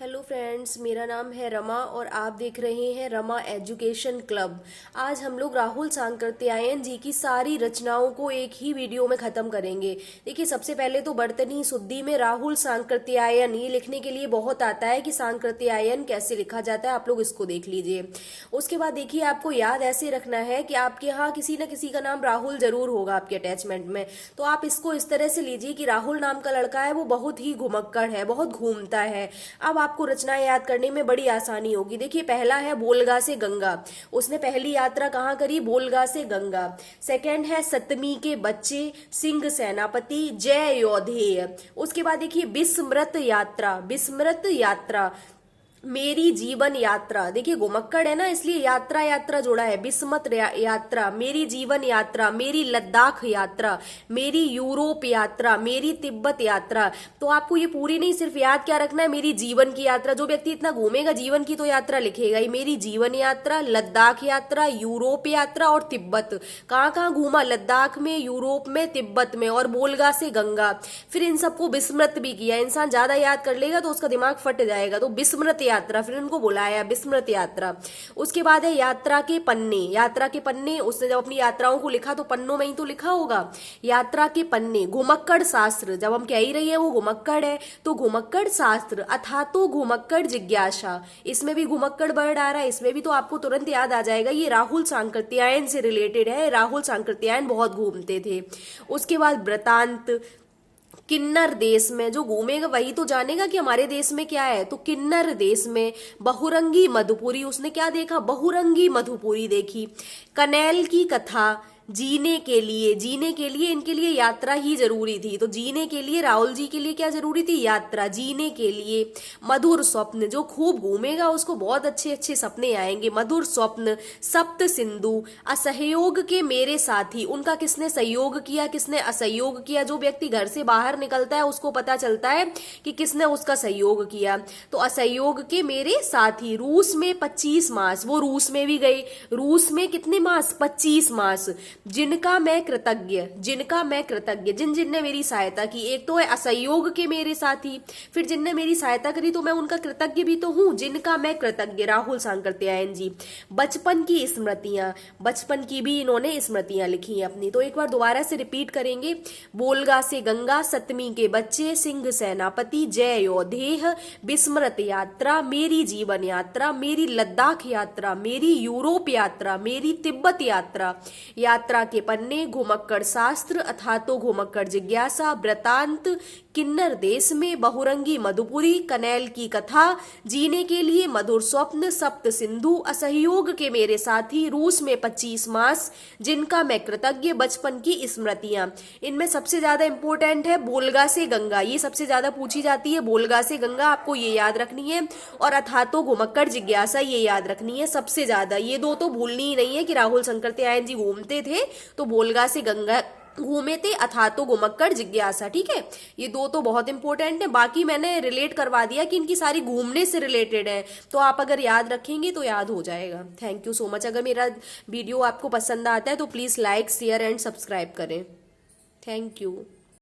Hello friends, मेरा नाम है रमा और आप देख रहे हैं रमा एजुकेशन क्लब। आज हम लोग राहुल सांकृत्यायन जी की सारी रचनाओं को एक ही वीडियो में ख़त्म करेंगे। देखिए, सबसे पहले तो बर्तनी शुद्धि में राहुल सांकृत्यायन ये लिखने के लिए बहुत आता है कि सांकृत्यायन कैसे लिखा जाता है। आप लोग इसको देख लीजिए। उसके बाद देखिए, आपको याद ऐसे रखना है कि आपके यहाँ किसी न किसी का नाम राहुल जरूर होगा आपके अटैचमेंट में। तो आप इसको इस तरह से लीजिए कि राहुल नाम का लड़का है, वो बहुत ही घुमक्कड़ है, बहुत घूमता है। अब आपको रचनाएं याद करने में बड़ी आसानी होगी। देखिए, पहला है बोलगा से गंगा। उसने पहली यात्रा कहाँ करी? बोलगा से गंगा। सेकंड है सतमी के बच्चे, सिंह सेनापति, जय योधेय। उसके बाद देखिए विस्मृत यात्रा, विस्मृत यात्रा, मेरी जीवन यात्रा। देखिए, घुमक्कड़ है ना, इसलिए यात्रा यात्रा जोड़ा है। बिस्मत यात्रा, मेरी जीवन यात्रा, मेरी लद्दाख यात्रा, मेरी यूरोप यात्रा, मेरी तिब्बत यात्रा। तो आपको ये पूरी नहीं, सिर्फ याद क्या रखना है? मेरी जीवन की यात्रा। जो व्यक्ति इतना घूमेगा जीवन की तो यात्रा लिखेगा ही। मेरी जीवन यात्रा, लद्दाख यात्रा, यूरोप यात्रा और तिब्बत। कहाँ कहाँ घूमा? लद्दाख में, यूरोप में, तिब्बत में, और बोलगा से गंगा। फिर इन सबको विस्मृत भी किया। इंसान ज्यादा याद कर लेगा तो उसका दिमाग फट जाएगा। तो विस्मृत यात्रा, फिर उनको बुलाया विस्मृत यात्रा। उसके बाद है यात्रा के पन्ने। यात्रा के पन्ने, उसने जब अपनी यात्राओं को लिखा तो पन्नों में ही तो लिखा होगा। यात्रा के पन्ने। घुमक्कड़ शास्त्र, जब हम कह ही रही है वो घुमक्कड़ है तो घुमक्कड़ शास्त्र। अथा तो घुमक्कड़ जिज्ञासा, इसमें भी घुमक्कड़ वर्ड आ रहा है, इसमें भी तो आपको तुरंत याद आ जाएगा ये राहुल सांकृत्यायन से रिलेटेड है। राहुल सांकृत्यायन बहुत घूमते थे। उसके बाद वृतांत। किन्नर देश में, जो घूमेगा वही तो जानेगा कि हमारे देश में क्या है। तो किन्नर देश में बहुरंगी मधुपुरी, उसने क्या देखा? बहुरंगी मधुपुरी देखी। कनेल की कथा। जीने के लिए, जीने के लिए इनके लिए यात्रा ही जरूरी थी। तो जीने के लिए राहुल जी के लिए क्या जरूरी थी? यात्रा। जीने के लिए। मधुर स्वप्न, जो खूब घूमेगा उसको बहुत अच्छे अच्छे सपने आएंगे। मधुर स्वप्न। सप्त सिंधु। असहयोग के मेरे साथी, उनका किसने सहयोग किया, किसने असहयोग किया? जो व्यक्ति घर से बाहर निकलता है उसको पता चलता है कि किसने उसका सहयोग किया। तो असहयोग के मेरे साथी। रूस में 25 मास, वो रूस में भी गए। रूस में कितने मास? 25 मास। जिनका मैं कृतज्ञ, जिनका मैं कृतज्ञ, जिन जिनने मेरी सहायता की। एक तो है असहयोग के मेरे साथी, फिर जिनने मेरी सहायता करी तो मैं उनका कृतज्ञ भी तो हूं। जिनका मैं कृतज्ञ, राहुल सांकृत्यायन जी। बचपन की स्मृतियां, बचपन की भी इन्होंने स्मृतियां लिखी हैं अपनी। तो एक बार दोबारा से रिपीट करेंगे। बोलगा से गंगा, सतमी के बच्चे, सिंह सेनापति, जय योधेय, विस्मृत यात्रा, मेरी जीवन यात्रा, मेरी लद्दाख यात्रा, मेरी यूरोप यात्रा, मेरी तिब्बत यात्रा, यात्रा के पन्ने, घुमक्कड़ शास्त्र, अथा तो घुमक्कड़ जिज्ञासा, वृतांत, किन्नर देश में, बहुरंगी मधुपुरी, कनेल की कथा, जीने के लिए, मधुर स्वप्न, सप्त सिंधु, असहयोग के मेरे साथी, रूस में 25 मास, जिनका मैं कृतज्ञ, बचपन की स्मृतियां। इनमें सबसे ज्यादा इंपॉर्टेंट है बोलगा से गंगा, ये सबसे ज्यादा पूछी जाती है। बोलगा से गंगा आपको ये याद रखनी है, और अथा तो घुमक्कड़ जिज्ञासा ये याद रखनी है सबसे ज्यादा। ये दो तो भूलनी ही नहीं है कि राहुल सांकृत्यायन जी घूमते थे तो बोलगा से गंगा घूमे थे, अथा तो घुमक्कड़ जिज्ञासा। ठीक है, ये दो तो बहुत इंपॉर्टेंट है। बाकी मैंने रिलेट करवा दिया कि इनकी सारी घूमने से रिलेटेड है, तो आप अगर याद रखेंगे तो याद हो जाएगा। Thank you so much. अगर मेरा वीडियो आपको पसंद आता है तो please like, share and subscribe करें। Thank you.